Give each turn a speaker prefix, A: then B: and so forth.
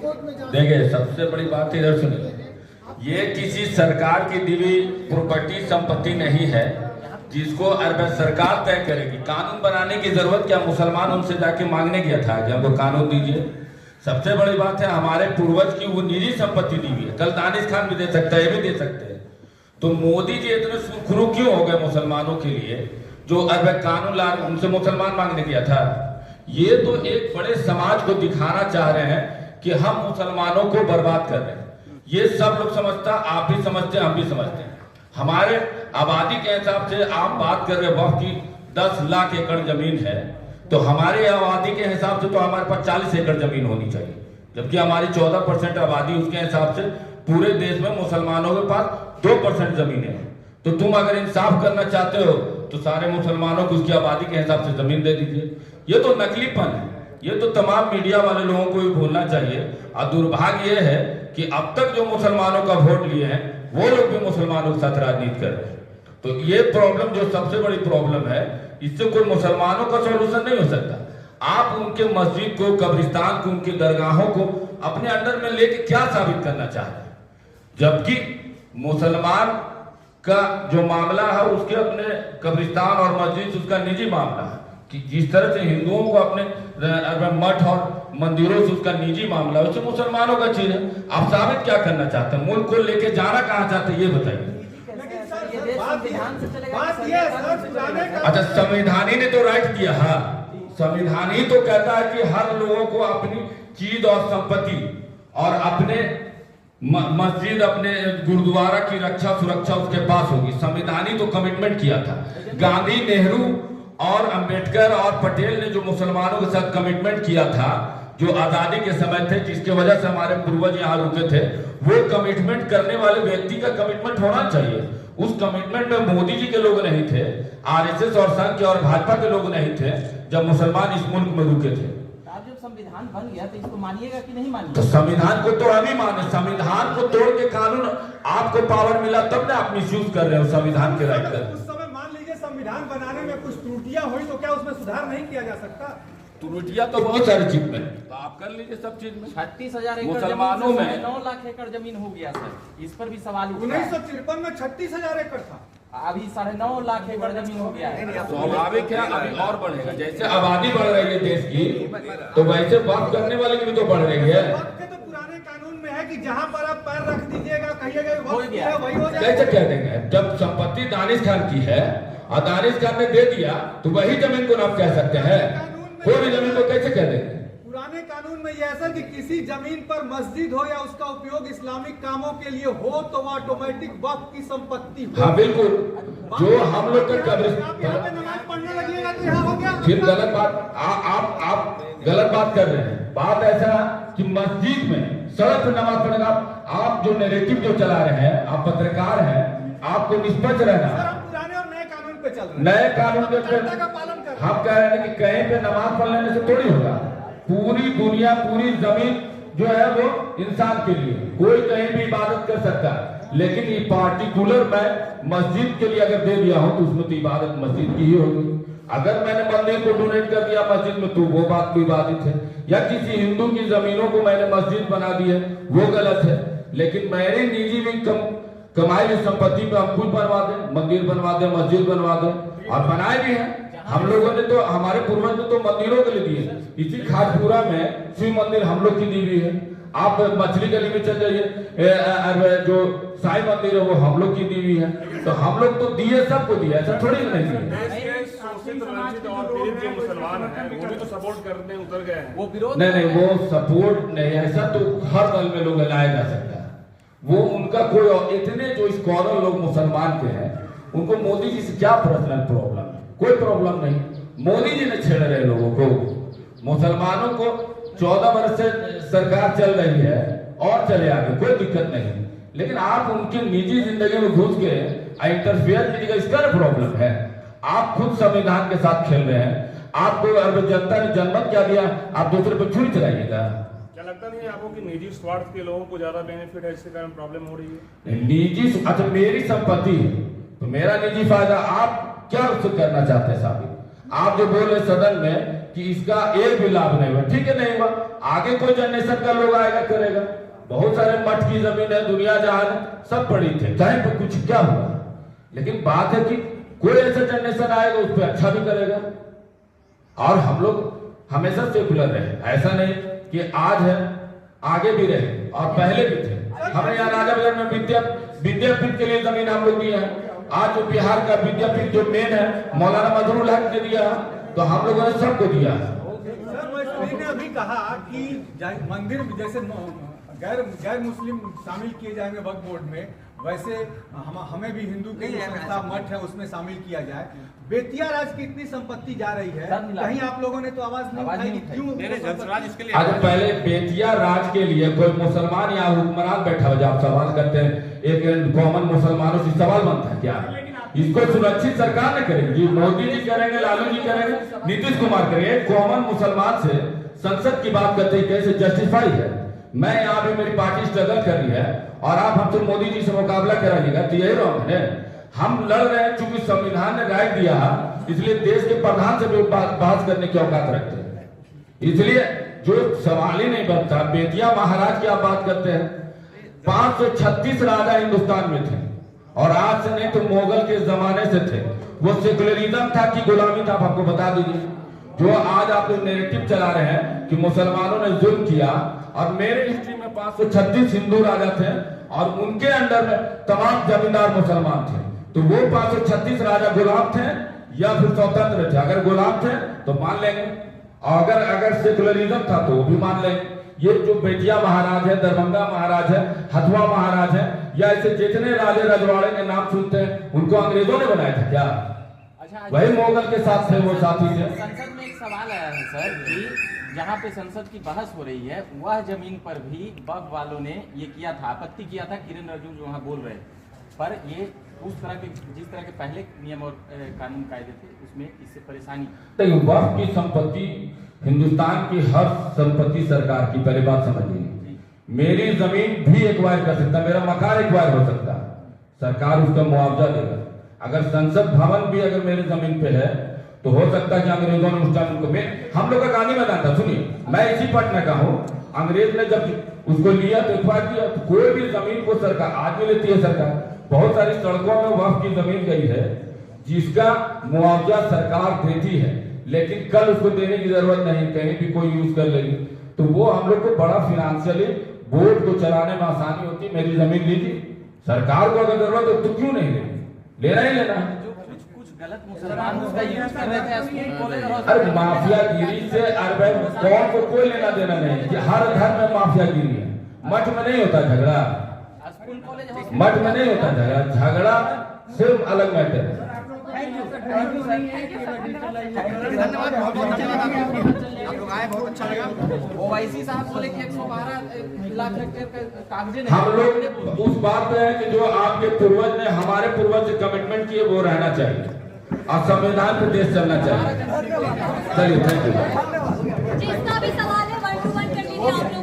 A: देखिए, सबसे बड़ी बात इधर सुनिए, ये किसी सरकार की दी हुई प्रॉपर्टी संपत्ति नहीं है जिसको सरकार तय करेगी। कानून बनाने की जरूरत क्या मुसलमान उनसे जाके मांगने गया था कि हमको कानून दीजिए? सबसे बड़ी बात है हमारे पूर्वज की वो निजी संपत्ति दी हुई है। कल दानिश खान भी दे सकता है, ये भी दे सकते हैं। तो मोदी जी इतने सुरखरू क्यों हो गए मुसलमानों के लिए जो कानून ला उनसे मुसलमान मांगने गया था? ये तो एक बड़े समाज को दिखाना चाह रहे हैं कि हम मुसलमानों को बर्बाद कर रहे हैं। ये सब लोग समझता, आप भी समझते हैं, हम भी समझते हैं। हमारे आबादी के हिसाब से आप बात कर रहे वक्त की 10 लाख एकड़ जमीन है, तो हमारे आबादी के हिसाब से तो हमारे पास 40 एकड़ जमीन होनी चाहिए, जबकि हमारी 14% आबादी, उसके हिसाब से पूरे देश में मुसलमानों के पास 2% जमीन है। तो तुम अगर इंसाफ करना चाहते हो तो सारे मुसलमानों को उसकी आबादी के हिसाब से जमीन दे दीजिए। ये तो नकलीपन है, ये तो तमाम मीडिया वाले लोगों को भी बोलना चाहिए। और दुर्भाग्य ये है कि अब तक जो मुसलमानों का वोट लिए हैं वो लोग भी मुसलमानों के साथ राजनीति कर रहे हैं। तो ये प्रॉब्लम जो सबसे बड़ी प्रॉब्लम है, इससे कोई मुसलमानों का सॉल्यूशन नहीं हो सकता। आप उनके मस्जिद को, कब्रिस्तान को, उनकी दरगाहों को अपने अंडर में लेके क्या साबित करना चाहते हैं? जबकि मुसलमान का जो मामला है उसके अपने कब्रिस्तान और मस्जिद उसका निजी मामला है, कि जिस तरह से हिंदुओं को अपने मठ और मंदिरों से उसका निजी मामला है, उससे मुसलमानों का चीज है। आप साबित क्या करना चाहते हैं? मुल्क को लेके जाना कहाँ चाहते हैं ये बताइए। अच्छा, संविधान ही ने तो राइट दिया है। संविधान ही तो कहता है कि हर लोगों को अपनी चीज और संपत्ति और अपने मस्जिद, अपने गुरुद्वारा की रक्षा सुरक्षा उसके पास होगी। संविधान ही तो कमिटमेंट किया था। गांधी, नेहरू और अंबेडकर और पटेल ने जो मुसलमानों के साथ कमिटमेंट किया था, जो आजादी के समय थे, जिसके वजह से हमारे पूर्वज यहाँ रुके थे, वो कमिटमेंट करने वाले व्यक्ति का कमिटमेंट होना चाहिए। उस कमिटमेंट में मोदी जी के लोग नहीं थे, आरएसएस और संघ के और भाजपा के लोग नहीं थे जब मुसलमान इस मुल्क में रुके थे।
B: जब संविधान बन गया तो इसको मानिएगा कि नहीं मानिएगा?
A: तो संविधान को तो हम ही माने। संविधान को तोड़ के कानून आपको पावर मिला तब ना आप मिसयूज कर रहे हो संविधान के राइट कर।
C: संविधान बनाने में कुछ त्रुटियां हुई तो क्या उसमें सुधार नहीं किया जा सकता?
A: त्रुटियां तो बहुत सारी चीज में, तो आप कर लीजिए सब चीज में।
B: 36,000 एकड़
A: मुसलमानों में
B: 9 लाख एकड़ जमीन हो गया सर, इस पर भी सवाल उठा है।
C: 1953 में 36,000 एकड़ था,
B: अभी 9.5 लाख एकड़ जमीन हो गया है।
A: स्वाभाविक है, अभी और बढ़ेगा। जैसे आबादी बढ़ रही है देश की, तो वैसे वक्त करने वाले की भी तो बढ़ रही है।
C: तो पुराने कानून में है कि जहाँ पर आप पैर रख दीजिएगा, कहिएगा वही हो जाएगा।
A: कैसे कह देंगे? जब संपत्ति दानिश खान की है और दानिश खान ने दे दिया तो वही जमीन को आप कह सकते हैं? कोई भी जमीन को कैसे कह देंगे?
C: पुराने कानून में यह ऐसा कि किसी जमीन पर मस्जिद हो या उसका उपयोग इस्लामिक कामों के लिए हो तो वह ऑटोमेटिक वक्फ की संपत्ति हो।
A: हाँ बिल्कुल, जो हम लोग का
C: नमाज पढ़ने लगेगा तो यहाँ हो गया।
A: फिर गलत बात, आप गलत बात कर रहे हैं। बात ऐसा कि मस्जिद में, सड़क पर नमाज पढ़ेगा। आप जो नैरेटिव जो चला रहे हैं, आप पत्रकार हैं, आपको निष्पक्ष रहना। नए कानून के हम कह रहे हैं कि कहीं पे नमाज पढ़ लेने से थोड़ी होगा। पूरी दुनिया, पूरी जमीन जो है वो इंसान के लिए, कोई कहीं भी इबादत कर सकता है। लेकिन ये पार्टिकुलर मैं मस्जिद के लिए अगर दे दिया हूं तो उसमें तो इबादत मस्जिद की ही होगी। अगर मैंने मंदिर को डोनेट कर दिया मस्जिद में तो वो बात भी इबादत है। या किसी हिंदू की जमीनों को मैंने मस्जिद बना दी है, वो गलत है। लेकिन मेरी निजी भी कमाई हुई संपत्ति पे हम खुद बनवा दें, मंदिर बनवा दें, मस्जिद बनवा दें, और बनाए भी हैं। हम लोगों ने तो, हमारे पूर्वज ने तो मंदिरों के लिए दिए। इसी खाजपुरा में शिव मंदिर हम लोग की दी हुई है। आप मछली गली में चल जाइए, जो साई मंदिर है वो हम लोग की दी हुई है। तो हम लोग तो दिए, सबको दिए, ऐसा थोड़ी नहीं है।
D: मुसलमान हैं वो भी तो सपोर्ट करने उतर गए हैं।
B: वो विरोध
A: नहीं, वो सपोर्ट नहीं, ऐसा तो हर दल में लोग लाया जा सकता है। वो उनका कोई, इतने जो स्कॉलर लोग मुसलमान के हैं उनको मोदी जी से क्या पर्सनल प्रॉब्लम है? कोई प्रॉब्लम नहीं। मोदी जी ने छेड़ रहे लोगों को, मुसलमानों को 14 वर्ष से सरकार चल रही है और चले आगे, कोई दिक्कत नहीं। लेकिन आप उनकी निजी जिंदगी में घुस के इंटरफेयर कीजिएगा, इसका प्रॉब्लम है। आप खुद संविधान के साथ खेल रहे हैं। आपको जनता ने जनमत क्या दिया, आप दूसरे पर छुरी चलाइएगा?
D: क्या लगता नहीं आपको कि निजी स्वार्थ के लोगों को ज्यादा बेनिफिट है, इसके कारण प्रॉब्लम हो रही है?
A: निजी, अच्छा मेरी संपत्ति है तो मेरा निजी फायदा, आप क्या उससे करना चाहते हैं साबित? आप जो बोल रहे सदन में कि इसका एक भी लाभ नहीं हुआ, ठीक है, नहीं हुआ, आगे कोई जनरेशन का लोग आएगा करेगा। बहुत सारे मठ की जमीन है, दुनिया जहान सब पड़ी थे, कहीं पर कुछ क्या हुआ, लेकिन बात है कि कोई ऐसा जनरेशन आएगा उस पर अच्छा भी करेगा। और हम लोग हमेशा सेकुलर रहे, ऐसा नहीं कि आज है आगे भी रहे और पहले भी थे। हमें यहाँ राजाबाजार में विद्यापीठ के लिए जमीन हम लोग दिया है। आज जो बिहार का विद्यापीठ जो मेन है मौलाना मजरूल हक ने दिया, तो हम लोगों ने सबको दिया।
C: सर मैंने अभी कहा कि मंदिर जैसे गैर मुस्लिम शामिल किए जाएंगे वक्फ बोर्ड में, वैसे हमें भी हिंदू के जो संस्था मठ है उसमें शामिल किया जाए। बेतिया राज की इतनी संपत्ति जा रही है, कहीं आप लोगों ने तो आवाज नहीं उठाई, क्यों?
A: आज पहले बेतिया राज के लिए कोई मुसलमान या हुक्मरान बैठा हो, आप सवाल करते हैं, एक कॉमन मुसलमानों से सवाल बनता है क्या? इसको सुरक्षित सरकार ने करेगी, मोदी जी करेंगे, लालू जी करेंगे, नीतीश कुमार करेंगे। कॉमन मुसलमान से संसद की बात करते हैं, कैसे जस्टिफाई है? मैं यहाँ भी मेरी पार्टी स्ट्रगल कर रही है और आप हमसे मोदी जी से मुकाबला कराइएगा, तो यही रॉन्ग है। हम लड़ रहे हैं चूंकि संविधान ने राय दिया, इसलिए देश के प्रधान से भी बहस करने की औकात रखते हैं, इसलिए जो सवाल ही नहीं बनता। बेतिया महाराज की आप बात करते हैं, 536 राजा हिंदुस्तान में थे और आज से नहीं तो मुगल के जमाने से थे। वो सेकुलरिज्म था कि गुलामी था, आप आपको बता दीजिए। जो आज आप लोग नैरेटिव चला रहे हैं कि मुसलमानों ने जुल्म किया, और मेरे हिस्ट्री में 536 हिंदू राजा थे और उनके अंडर में तमाम जमींदार मुसलमान थे। तो वो 536 राजा गुलाम थे या फिर स्वतंत्र थे? अगर गुलाम थे तो मान लेंगे, और अगर सेकुलरिज्म था तो वो भी मान लेंगे। ये जो बेतिया महाराज है, दरभंगा महाराज है, हथुआ महाराज है, या ऐसे जितने राजे रजवाड़े के नाम सुनते हैं, उनको अंग्रेजों ने बनाया था क्या?
B: अच्छा,
A: वही मुगल के साथ थे, वो साथी थे।
B: संसद में एक सवाल आया है सर कि जहाँ पे संसद की बहस हो रही है, वह जमीन पर भी वक्फ वालों ने ये किया था, आपत्ति किया था, किरण रिजिजू जो वहाँ बोल रहे, पर ये उस तरह के जिस तरह के पहले नियम और कानून कायदे थे उसमें इससे परेशानी।
A: तो वक्फ की संपत्ति हिंदुस्तान की हर संपत्ति सरकार की, पहले बात समझिए। मेरी जमीन भी एक्वायर कर सकता, मेरा मकान एक्वायर हो सकता, सरकार उसका मुआवजा देगा। अगर संसद भवन भी अगर मेरी जमीन पे है तो हो सकता है कि अंग्रेजों ने उस टाइम उनको, हम लोग का गांधी मैदान था, सुनिए, मैं इसी पटना का हूँ, अंग्रेज ने जब उसको लिया तो एक्वायर किया। तो कोई भी जमीन को सरकार आज भी लेती है सरकार। बहुत सारी सड़कों में वक्फ की जमीन गई है जिसका मुआवजा सरकार देती है, लेकिन कल उसको देने की जरूरत नहीं, कहीं भी कोई यूज कर लेगी, तो वो हम लोग को बड़ा फिनेंशियली बोर्ड को चलाने में आसानी होती। मेरी जमीन लीजिए, सरकार को अगर जरूरत है तो क्यों नहीं लेनी, लेना ही लेना है।
B: गलत मुसलमान उसका यूज कर रहे थे स्कूल कॉलेज और
A: अरे माफियागिरी से अरब कौन को कोई लेना देना नहीं, हर धर्म में माफियागिरी है। मठ में नहीं होता झगड़ा,
B: स्कूल कॉलेज
A: मठ में नहीं होता झगड़ा, झगड़ा सिर्फ अलग मैटर है।
B: ओवैसी साहब बोले कि 112 लाख हेक्टेयर कागजे नहीं।
A: हम लोग उस बात पे है कि जो आपके पूर्वज ने, हमारे पूर्वज से कमिटमेंट किए वो रहना चाहिए और संविधान पे देश चलना चाहिए। चलिए, थैंक यू।
E: जिसका भी सवाल है 1 to 1 कर लीजिए आप लोग।